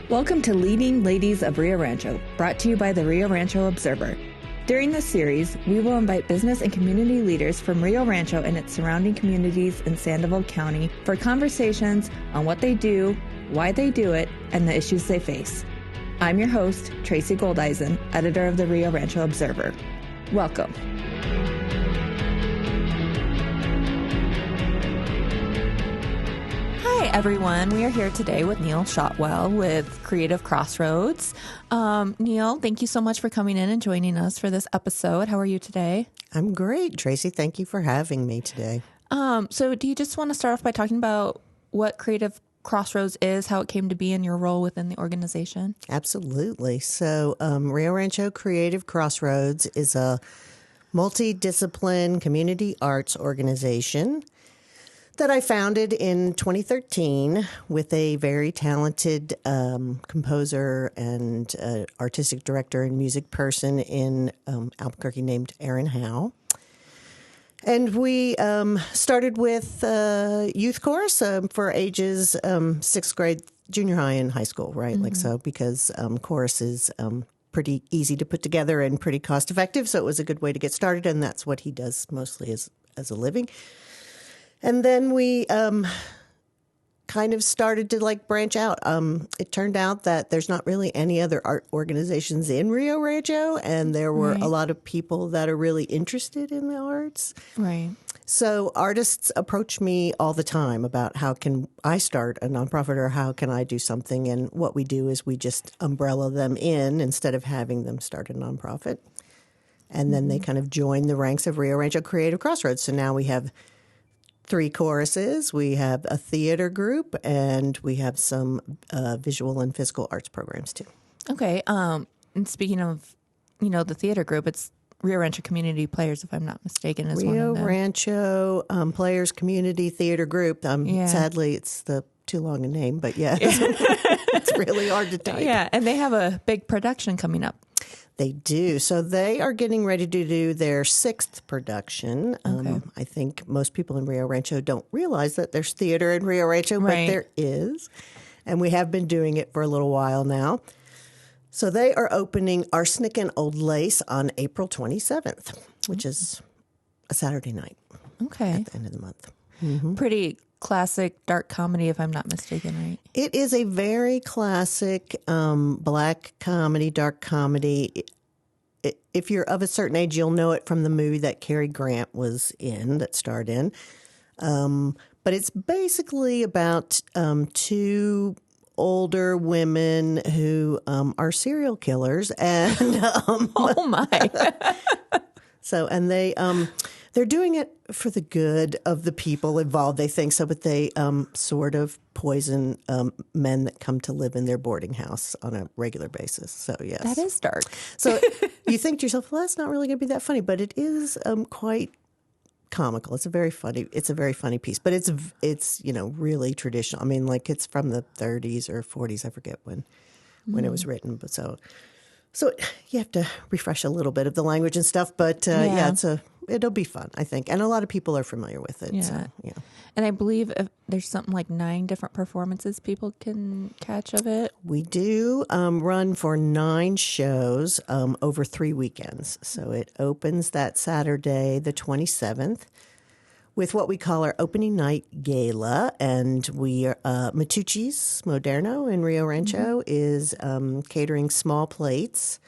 Welcome to Leading Ladies of Rio Rancho, brought to you by the Rio Rancho Observer. During this series, we will invite business and community leaders from Rio Rancho and its surrounding communities in Sandoval County for conversations on what they do, why they do it, and the issues they face. I'm your host, Tracy Goldeisen, editor of the Rio Rancho Observer. Welcome. Hi, everyone. We are here today with Neal Shotwell with Creative Crossroads. Neal, thank you so much for coming in and joining us for this episode. How are you today? I'm great, Tracy. Thank you for having me today. So do you just want to start off by talking about what Creative Crossroads is, how it came to be, and your role within the organization? Absolutely. So Rio Rancho Creative Crossroads is a multidiscipline community arts organization that I founded in 2013 with a very talented composer and artistic director and music person in Albuquerque named Aaron Howe. And we started with youth chorus for ages 6th grade, junior high, and high school, right? Mm-hmm. Like so, because chorus is pretty easy to put together and pretty cost effective. So it was a good way to get started. And that's what he does mostly as a living. And then we kind of started to branch out. It turned out that there's not really any other art organizations in Rio Rancho, and there were a lot of people that are really interested in the arts. Right. So artists approach me all the time about how can I start a nonprofit or how can I do something. And what we do is we just umbrella them in instead of having them start a nonprofit. And then they kind of join the ranks of Rio Rancho Creative Crossroads. So now we have 3 choruses, we have a theater group, and we have some visual and physical arts programs too. Okay. And speaking of, the theater group, it's Rio Rancho Community Players, if I'm not mistaken, is one of them. Rio Rancho Players Community Theater Group. Sadly, it's too long a name, but yes, it's really hard to type. Yeah, and they have a big production coming up. They do. So they are getting ready to do their 6th production. Okay. I think most people in Rio Rancho don't realize that there's theater in Rio Rancho, but there is. And we have been doing it for a little while now. So they are opening Arsenic and Old Lace on April 27th, which is a Saturday night. Okay. At the end of the month. Mm-hmm. Pretty classic dark comedy, if I'm not mistaken, right? It is a very classic black comedy, dark comedy. If you're of a certain age, you'll know it from the movie that Cary Grant was in, that starred in. But it's basically about 2 older women who are serial killers. And oh, my. And they're doing it for the good of the people involved, they think so, but they sort of poison men that come to live in their boarding house on a regular basis. So, yes. That is dark. So you think to yourself, well, that's not really going to be that funny, but it is quite comical. It's a very funny piece, but it's really traditional. I mean, it's from the 30s or 40s. I forget when it was written, but so you have to refresh a little bit of the language and stuff, but it'll be fun, I think. And a lot of people are familiar with it. Yeah. So, yeah. And I believe there's something like 9 different performances people can catch of it. We do run for 9 shows over 3 weekends. So it opens that Saturday, the 27th, with what we call our opening night gala. And we are Matucci's Moderno in Rio Rancho is catering small plates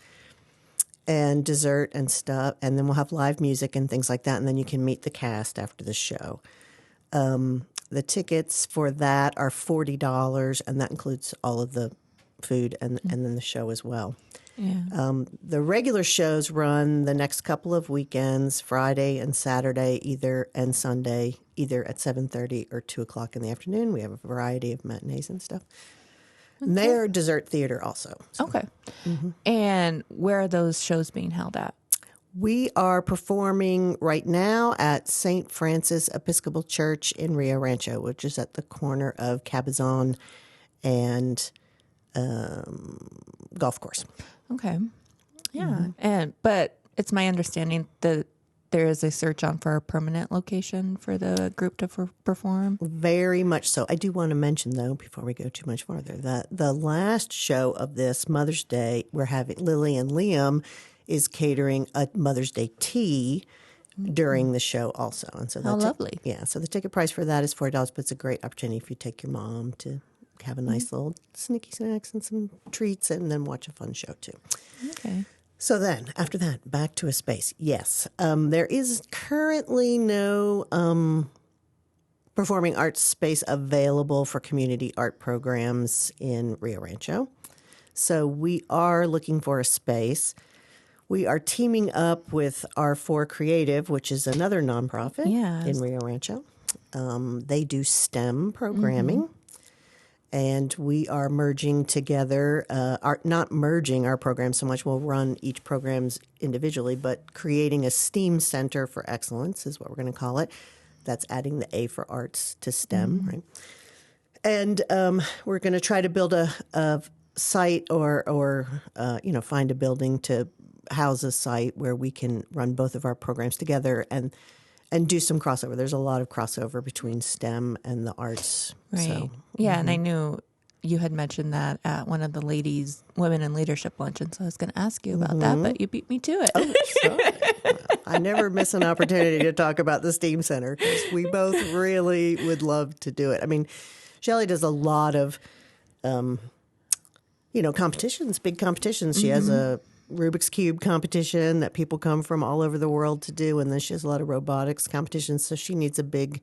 and dessert and stuff. And then we'll have live music and things like that. And then you can meet the cast after the show. The tickets for that are $40, and that includes all of the food and then the show as well. Yeah. The regular shows run the next couple of weekends, Friday and Saturday, and Sunday, either at 7:30 or 2 o'clock in the afternoon. We have a variety of matinees and stuff. Okay. And they are dessert theater also. So. Okay. Mm-hmm. And where are those shows being held at? We are performing right now at St. Francis Episcopal Church in Rio Rancho, which is at the corner of Cabazon and golf course. Okay. Yeah. Mm-hmm. But it's my understanding that there is a search on for a permanent location for the group to perform? Very much so. I do want to mention, though, before we go too much farther, that the last show of this Mother's Day, we're having Lily and Liam is catering a Mother's Day tea during the show also. And so How lovely. Yeah, so the ticket price for that is $40, but it's a great opportunity if you take your mom to have a nice little sneaky snacks and some treats and then watch a fun show too. Okay. So then, after that, back to a space. Yes, there is currently no performing arts space available for community art programs in Rio Rancho. So we are looking for a space. We are teaming up with R4 Creative, which is another nonprofit in Rio Rancho. They do STEM programming. And we are merging together, not merging our programs so much. We'll run each programs individually, but creating a STEAM Center for Excellence is what we're going to call it. That's adding the A for arts to STEM, right? And we're going to try to build a site or find a building to house a site where we can run both of our programs together and do some crossover. There's a lot of crossover between STEM and the arts. Right. So, yeah, and I knew you had mentioned that at one of the ladies' women in leadership luncheons. So I was going to ask you about that, but you beat me to it. Oh, sorry. I never miss an opportunity to talk about the STEAM Center because we both really would love to do it. I mean, Shelley does a lot of, competitions, big competitions. She has a Rubik's Cube competition that people come from all over the world to do. And then she has a lot of robotics competitions. So she needs a big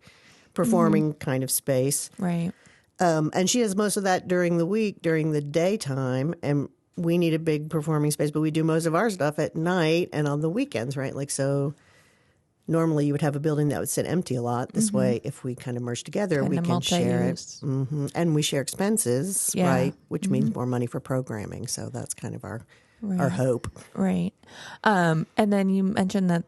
performing kind of space. Right. And she does most of that during the week, during the daytime. And we need a big performing space, but we do most of our stuff at night and on the weekends, right? Like, so normally you would have a building that would sit empty a lot. This way, if we kind of merge together, we can share it. And we share expenses, right? Which means more money for programming. So that's kind of our hope. Right. And then you mentioned that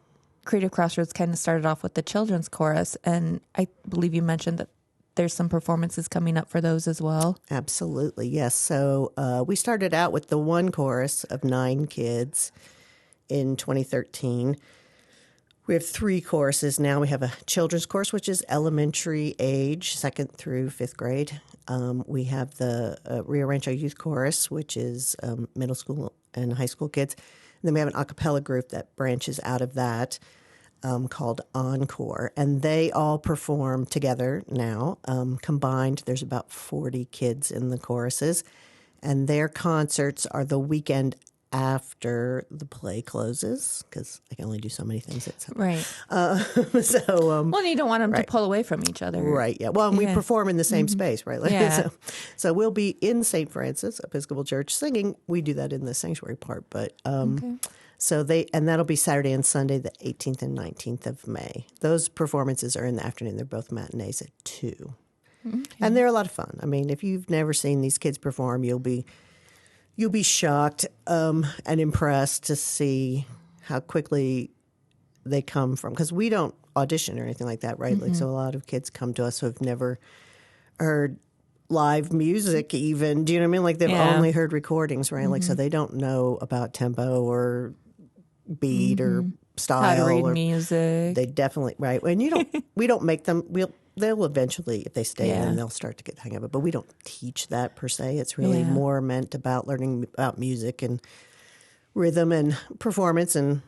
Creative Crossroads kind of started off with the children's chorus. And I believe you mentioned that there's some performances coming up for those as well. Absolutely. Yes. So we started out with the one chorus of 9 kids in 2013. We have 3 choruses now. We have a children's chorus, which is elementary age, 2nd through 5th grade. We have the Rio Rancho Youth Chorus, which is middle school and high school kids. And then we have an a cappella group that branches out of that called Encore. And they all perform together now. Combined, there's about 40 kids in the choruses. And their concerts are the weekend after the play closes, because I can only do so many things at some Right. Well, you don't want them to pull away from each other. Right, yeah. Well, and we perform in the same space, right? Like, so we'll be in St. Francis Episcopal Church singing. We do that in the sanctuary part, but so that'll be Saturday and Sunday, the 18th and 19th of May. Those performances are in the afternoon. They're both matinees at 2. Okay. And they're a lot of fun. I mean, if you've never seen these kids perform, you'll be shocked and impressed to see how quickly they come from, because we don't audition or anything like that, right? Like, so a lot of kids come to us who have never heard live music even. Do you know what I mean? Like, they've only heard recordings, right? Like, so they don't know about tempo or beat or style. How to read music. They definitely, right. And we don't make them, they'll eventually, if they stay in, they'll start to get the hang of it. But we don't teach that per se. It's really more meant about learning about music and rhythm and performance and,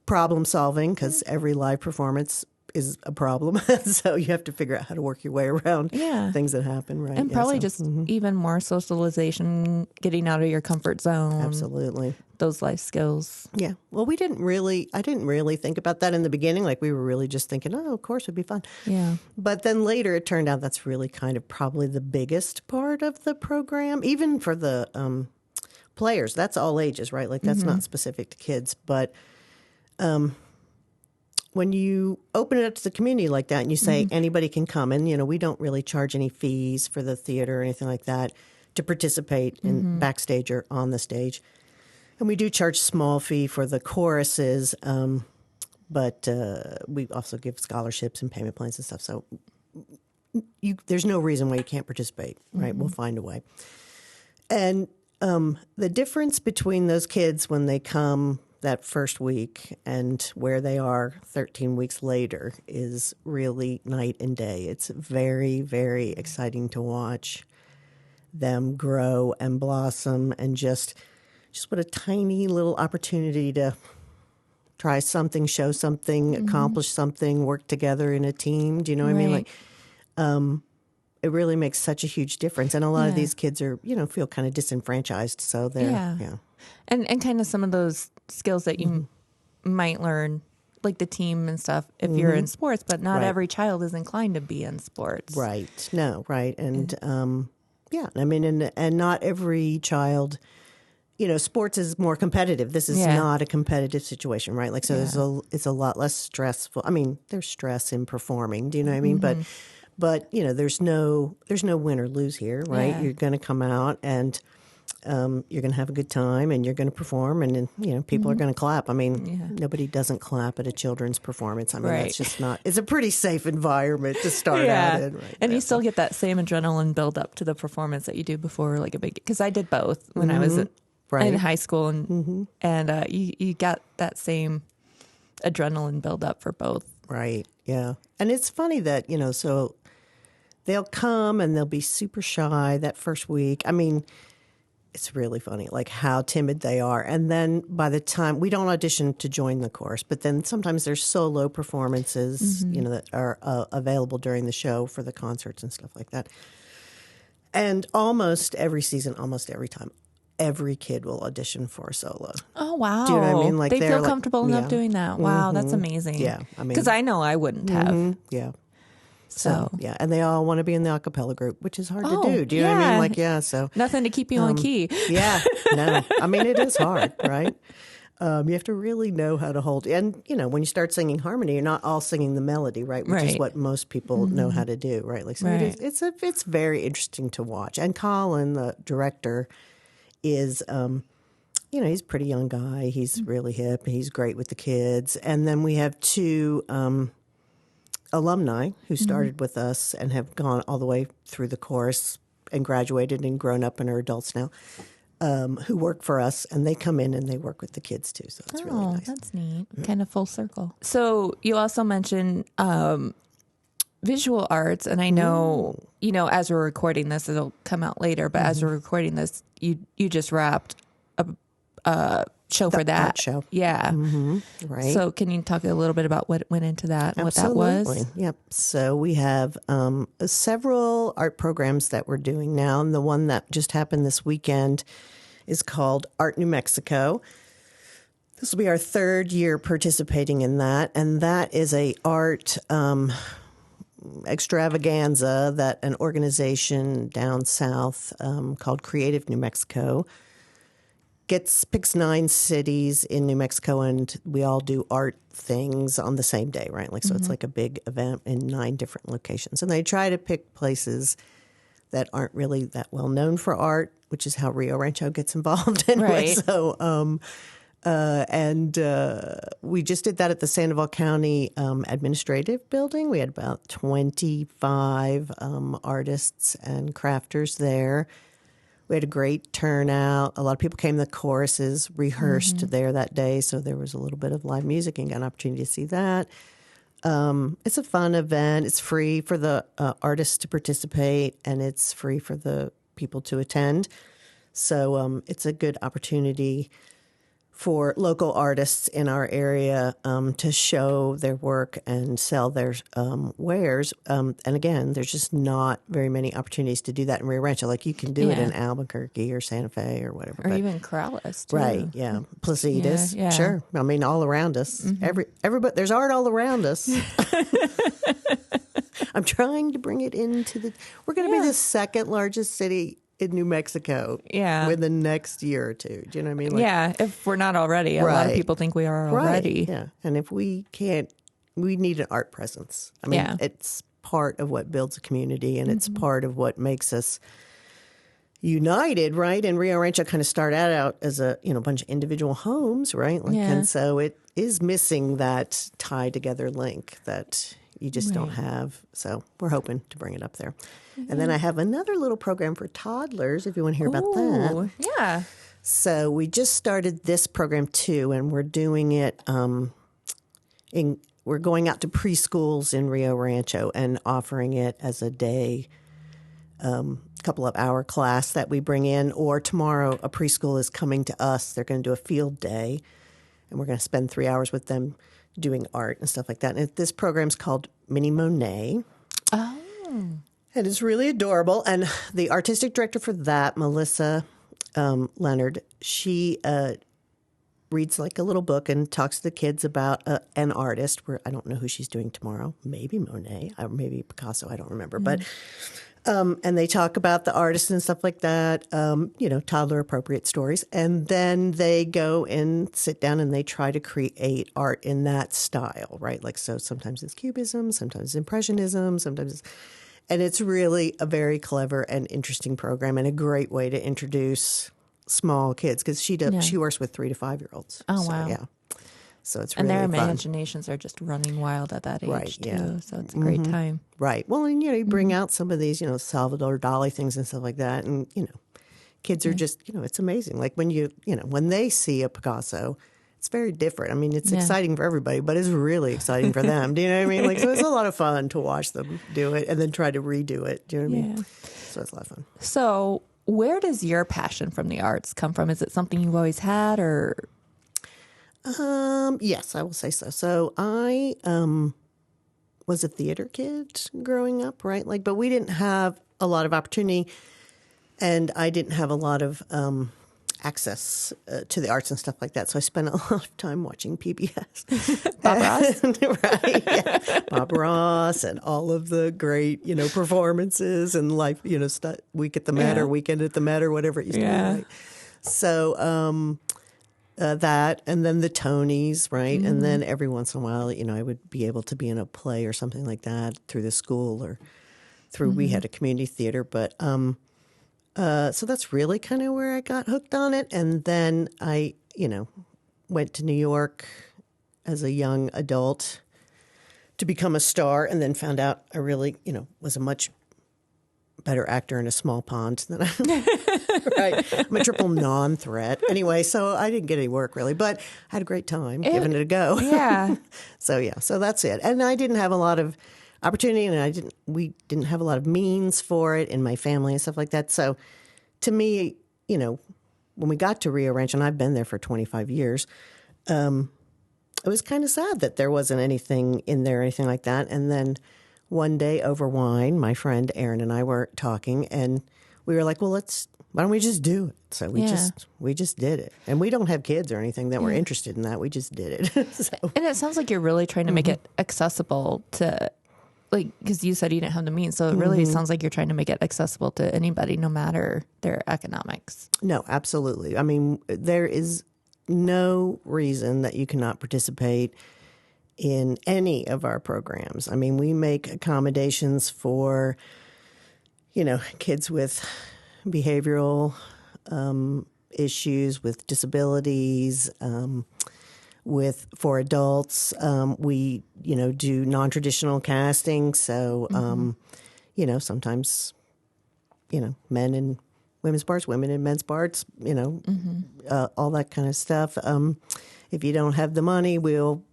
problem solving, because every live performance is a problem. So you have to figure out how to work your way around things that happen, right? And probably just even more socialization, getting out of your comfort zone. Absolutely. Those life skills. Yeah. Well, I didn't really think about that in the beginning. Like, we were really just thinking, oh, of course it'd be fun. Yeah. But then later it turned out that's really kind of probably the biggest part of the program, even for the players. That's all ages, right? Like, that's not specific to kids. But when you open it up to the community like that and you say anybody can come, and, we don't really charge any fees for the theater or anything like that to participate in backstage or on the stage. And we do charge small fee for the choruses, but we also give scholarships and payment plans and stuff. So there's no reason why you can't participate, right? We'll find a way. And the difference between those kids when they come that first week and where they are 13 weeks later is really night and day. It's very, very exciting to watch them grow and blossom, and just what a tiny little opportunity to try something, show something, accomplish something, work together in a team. Do you know what I mean? Like, it really makes such a huge difference. And a lot of these kids are, feel kind of disenfranchised. So they're, And kind of some of those skills that you might learn, like the team and stuff, if you're in sports, but not every child is inclined to be in sports. Right. No, right. And, I mean, and not every child, sports is more competitive. This is not a competitive situation, right? Like, so it's a lot less stressful. I mean, there's stress in performing, do you know what I mean? But there's no win or lose here, right? Yeah. You're going to come out and you're going to have a good time, and you're going to perform, and then, people are going to clap. I mean, nobody doesn't clap at a children's performance. I mean, that's just not. It's a pretty safe environment to start out in, right? And you still get that same adrenaline build up to the performance that you do before, like a big. Because I did both when I was in high school, and you got that same adrenaline build up for both. Right. Yeah. And it's funny that so they'll come and they'll be super shy that first week. I mean, it's really funny, like how timid they are. And then by the time we don't audition to join the chorus, but then sometimes there's solo performances, that are available during the show for the concerts and stuff like that. And almost every season, almost every time, every kid will audition for a solo. Oh, wow. Do you know what I mean? Like they feel comfortable enough doing that. Wow, that's amazing. Yeah. I mean, because I know I wouldn't have. Yeah. So yeah, and they all want to be in the a cappella group, which is hard to do. Do you know what I mean? Like, so nothing to keep you on key. Yeah, no, I mean it is hard, right? You have to really know how to hold, and when you start singing harmony, you're not all singing the melody, right? Which is what most people know how to do, right? Like, so it's very interesting to watch. And Colin, the director, is he's a pretty young guy. He's really hip. He's great with the kids, and then we have two alumni who started with us and have gone all the way through the course and graduated and grown up and are adults now, who work for us, and they come in and they work with the kids too. So it's really nice. That's neat. Kind of full circle. So you also mentioned visual arts, and I know, as we're recording this, it'll come out later, but as we're recording this, you just wrapped a show for that show. Yeah. Right. So can you talk a little bit about what went into that and Absolutely. what that was? Yep. So we have several art programs that we're doing now, and the one that just happened this weekend is called Art New Mexico. This will be our third year participating in that, and that is a art extravaganza that an organization down south called Creative New Mexico picks 9 cities in New Mexico, and we all do art things on the same day, right? Like, so it's like a big event in 9 different locations. And they try to pick places that aren't really that well known for art, which is how Rio Rancho gets involved anyway. Right. So, we just did that at the Sandoval County Administrative Building. We had about 25 artists and crafters there. We had a great turnout. A lot of people came. The choruses rehearsed there that day, so there was a little bit of live music and got an opportunity to see that. It's a fun event. It's free for the artists to participate, and it's free for the people to attend. So it's a good opportunity for local artists in our area to show their work and sell their wares. And again, there's just not very many opportunities to do that in Rio Rancho. Like, you can do it in Albuquerque or Santa Fe or whatever. Or even Corrales, too. Right, yeah. Placitas, Yeah. sure. I mean, all around us. Everybody, there's art all around us. I'm trying to bring it into we're going to be the second largest city in New Mexico within the next year or two. Do you know what I mean? Like, if we're not already. A lot of people think we are already. Right, yeah. And if we can't, we need an art presence. I mean, it's part of what builds a community, and it's part of what makes us united, right? And Rio Rancho kind of started out as a bunch of individual homes, right? Like, and so it is missing that tie together link that you just don't have. So we're hoping to bring it up there. And then I have another little program for toddlers, if you want to hear about that. Yeah. So we just started this program too, and we're doing it we're going out to preschools in Rio Rancho and offering it as a day, couple of hour class that we bring in. Or tomorrow, a preschool is coming to us. They're going to do a field day, and we're going to spend 3 hours with them doing art and stuff like that. And this program's called Mini Monet. Oh. And it's really adorable. And the artistic director for that, Melissa Leonard, she reads like a little book and talks to the kids about an artist. Where I don't know who she's doing tomorrow. Maybe Monet, or maybe Picasso. I don't remember. But and they talk about the artist and stuff like that. Toddler appropriate stories, and then they go and sit down and they try to create art in that style, right? Like so. Sometimes it's Cubism, sometimes it's Impressionism, sometimes. And it's really a very clever and interesting program and a great way to introduce small kids because she works with 3 to 5 year olds. Oh, so, wow. Yeah. So it's really And their fun. imaginations are just running wild at that age, Right, too. yeah. So it's a great time. Right. Well, and, you bring out some of these, Salvador Dali things and stuff like that. And, kids are just, it's amazing. Like when when they see a Picasso, it's very different. I mean, it's exciting for everybody, but it's really exciting for them. Do you know what I mean? Like, so it's a lot of fun to watch them do it and then try to redo it. Do you know what I mean? So it's a lot of fun. So where does your passion from the arts come from? Is it something you've always had or? Yes, I will say so. So I was a theater kid growing up, right? But we didn't have a lot of opportunity and I didn't have a lot of access to the arts and stuff like that. So I spent a lot of time watching PBS. Bob Ross? Right, yeah. Bob Ross and all of the great, performances and life, Week at the Met or Weekend at the Met or whatever it used to be, right? So that and then the Tonys, right? And then every once in a while, I would be able to be in a play or something like that through the school or through, we had a community theater, but so that's really kind of where I got hooked on it. And then I, went to New York as a young adult to become a star and then found out I really, was a much better actor in a small pond than right. I'm a triple non-threat. Anyway, so I didn't get any work really, but I had a great time giving it a go. Yeah. So that's it. And I didn't have a lot of opportunity and we didn't have a lot of means for it in my family and stuff like that. So to me, when we got to Rio Rancho, and I've been there for 25 years, it was kind of sad that there wasn't anything in there or anything like that. And then one day over wine, my friend Erin and I were talking and we were like, well, why don't we just do it? So we just did it. And we don't have kids or anything that were interested in that. We just did it. So. And it sounds like you're really trying to make it accessible to, because you said you didn't have the means. So it really sounds like you're trying to make it accessible to anybody, no matter their economics. No, absolutely. I mean, there is no reason that you cannot participate in any of our programs. I mean, we make accommodations for, kids with behavioral issues, with disabilities, for adults. We, do non-traditional casting. So, sometimes, men and women's parts, women and men's parts, all that kind of stuff. If you don't have the money, we'll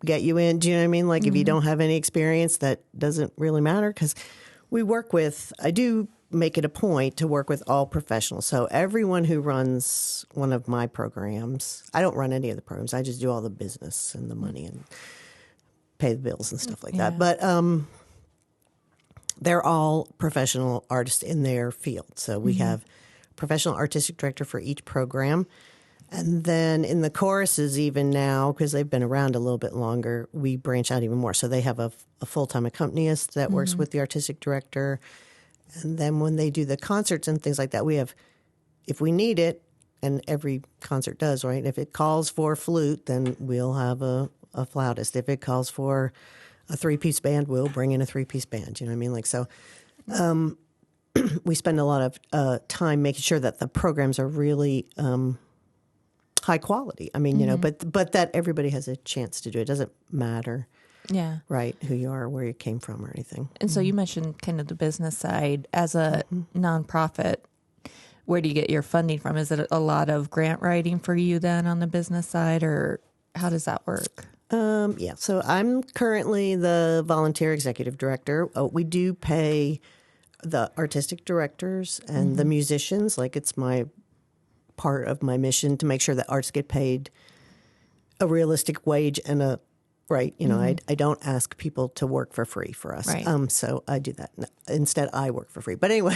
get you in. Do you know what I mean? Like if you don't have any experience, that doesn't really matter because I do make it a point to work with all professionals. So everyone who runs one of my programs, I don't run any of the programs. I just do all the business and the money and pay the bills and stuff like that. But they're all professional artists in their field. So we have a professional artistic director for each program. And then in the choruses, even now, because they've been around a little bit longer, we branch out even more. So they have a full-time accompanist that works with the artistic director. And then when they do the concerts and things like that, we have, if we need it, and every concert does, right? If it calls for flute, then we'll have a flautist. If it calls for a 3-piece band, we'll bring in a 3-piece band. You know what I mean? Like, so we spend a lot of time making sure that the programs are really high quality. I mean, but that everybody has a chance to do it. It doesn't matter. Yeah. Right. Who you are, where you came from or anything. And so you mentioned kind of the business side as a nonprofit. where do you get your funding from? Is it a lot of grant writing for you then on the business side, or how does that work? Yeah, so I'm currently the volunteer executive director. We do pay the artistic directors and the musicians. Like, it's my part of my mission to make sure that artists get paid a realistic wage and a right. You know, I don't ask people to work for free for us. Right. So I do that. No, instead, I work for free. But anyway,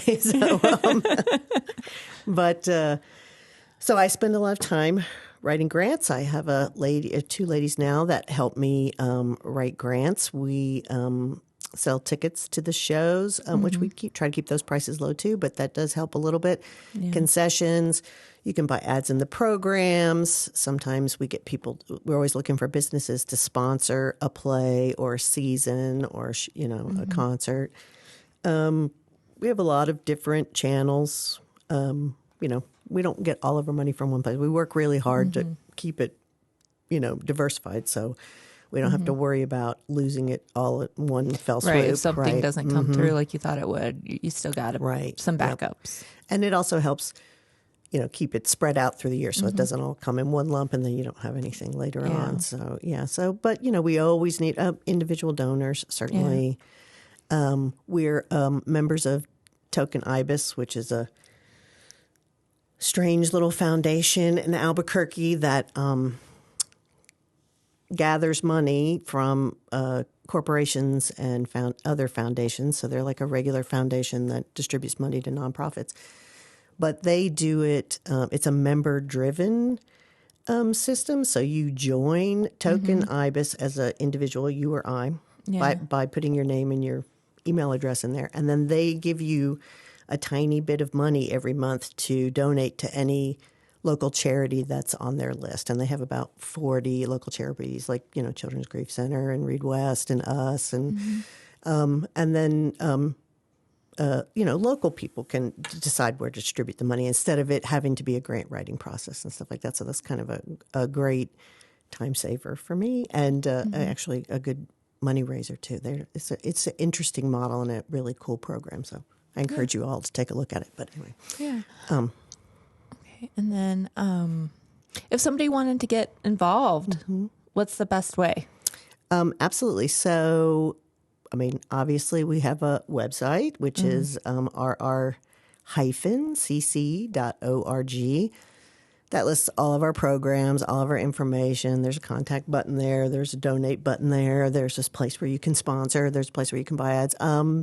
so I spend a lot of time writing grants. I have two ladies now that help me write grants. We sell tickets to the shows, which we try to keep those prices low too, but that does help a little bit. Yeah. Concessions. You can buy ads in the programs. Sometimes we get people, we're always looking for businesses to sponsor a play or a season or, a concert. We have a lot of different channels. We don't get all of our money from one place. We work really hard to keep it, diversified. So we don't have to worry about losing it all at one fell swoop. Right. If something doesn't come through like you thought it would, you still got some backups. Yep. And it also helps, keep it spread out through the year so it doesn't all come in one lump and then you don't have anything later on. So, but, we always need individual donors, certainly. Yeah. We're members of Token Ibis, which is a strange little foundation in Albuquerque that gathers money from corporations and other foundations. So they're like a regular foundation that distributes money to nonprofits. But they do it, it's a member-driven system. So you join Token Ibis as an individual, you or I, by putting your name and your email address in there. And then they give you a tiny bit of money every month to donate to any local charity that's on their list. And they have about 40 local charities like, Children's Grief Center and Read West and us. And then local people can decide where to distribute the money instead of it having to be a grant writing process and stuff like that. So that's kind of a great time saver for me and actually a good money raiser too. It's an interesting model and a really cool program. So I encourage you all to take a look at it. But anyway. Yeah. Okay. And then if somebody wanted to get involved, what's the best way? Absolutely. So, obviously we have a website, which is rr-cc.org. That lists all of our programs, all of our information. There's a contact button there. There's a donate button there. There's this place where you can sponsor. There's a place where you can buy ads.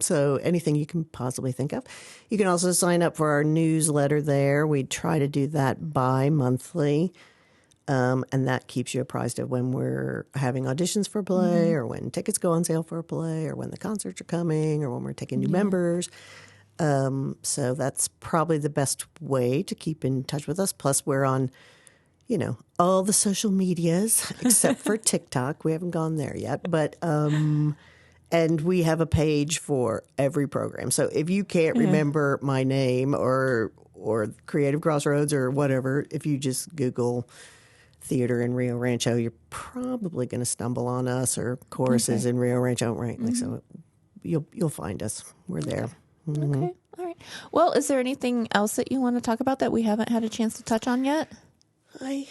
So anything you can possibly think of. You can also sign up for our newsletter there. We try to do that bi-monthly. And that keeps you apprised of when we're having auditions for a play or when tickets go on sale for a play or when the concerts are coming or when we're taking new members. So that's probably the best way to keep in touch with us. Plus, we're on, all the social medias except for TikTok. We haven't gone there yet, but and we have a page for every program. So if you can't remember my name or Creative Crossroads or whatever, if you just Google theater in Rio Rancho, you're probably going to stumble on us or choruses in Rio Rancho, right? Like so, you'll find us. We're there. Okay. All right. Well, is there anything else that you want to talk about that we haven't had a chance to touch on yet? I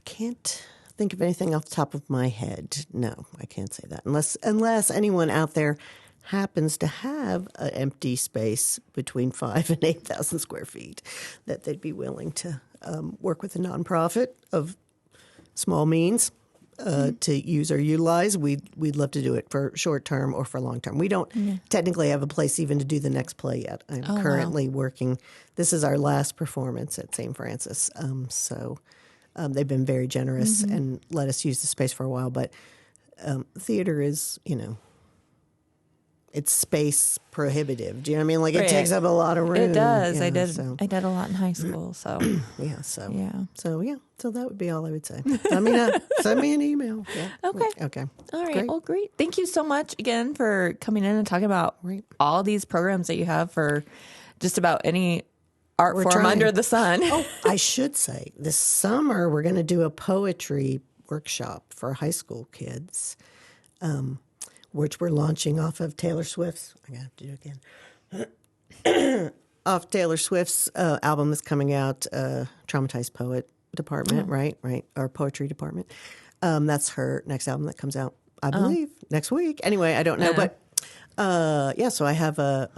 can't think of anything off the top of my head. No, I can't say that unless anyone out there happens to have an empty space between 5,000 and 8,000 square feet that they'd be willing to work with a nonprofit of small means to use or utilize. We'd love to do it for short term or for long term. We don't technically have a place even to do the next play yet. I'm currently working. This is our last performance at St. Francis. So they've been very generous and let us use the space for a while. But theater is, it's space prohibitive. Do you know what I mean? Like it takes up a lot of room. It does. I did a lot in high school. So So that would be all I would say. Send me an email. Yeah. Okay. All right. Great. Well, great. Thank you so much again for coming in and talking about all these programs that you have for just about any art form under the sun. Oh, I should say this summer we're going to do a poetry workshop for high school kids. Which we're launching off of Taylor Swift's. I got to do it again. off Taylor Swift's album is coming out, Traumatized Poet Department, right? Or Poetry Department. That's her next album that comes out, I believe, next week. Anyway, I don't know. But so I have a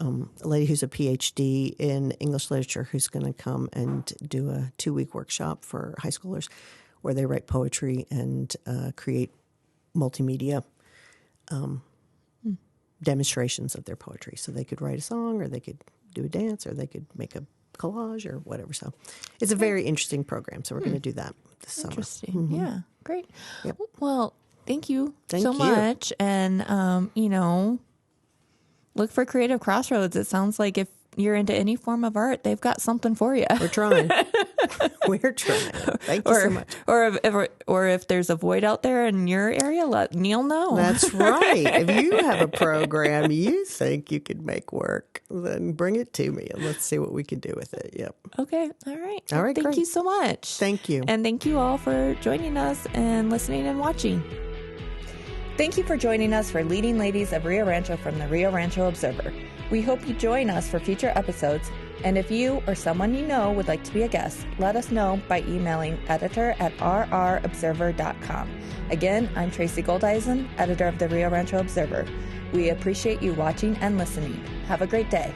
lady who's a PhD in English literature who's going to come and do a 2-week workshop for high schoolers where they write poetry and create multimedia demonstrations of their poetry. So they could write a song, or they could do a dance, or they could make a collage or whatever. So it's a very interesting program. So we're going to do that this summer. Interesting. Mm-hmm. Yeah, great. Yep. Well, thank you Thank so you. much. And, look for Creative Crossroads. It sounds like if you're into any form of art, they've got something for you. We're trying. We're trying. Thank you so much. Or if there's a void out there in your area, let Neal know. That's right. If you have a program you think you could make work, then bring it to me and let's see what we can do with it. Yep. Okay. All right. All right. Thank Great. you so much. Thank you. And thank you all for joining us and listening and watching. Thank you for joining us for Leading Ladies of Rio Rancho from the Rio Rancho Observer. We hope you join us for future episodes, and if you or someone you know would like to be a guest, let us know by emailing editor@rrobserver.com. Again, I'm Tracy Goldeisen, editor of the Rio Rancho Observer. We appreciate you watching and listening. Have a great day.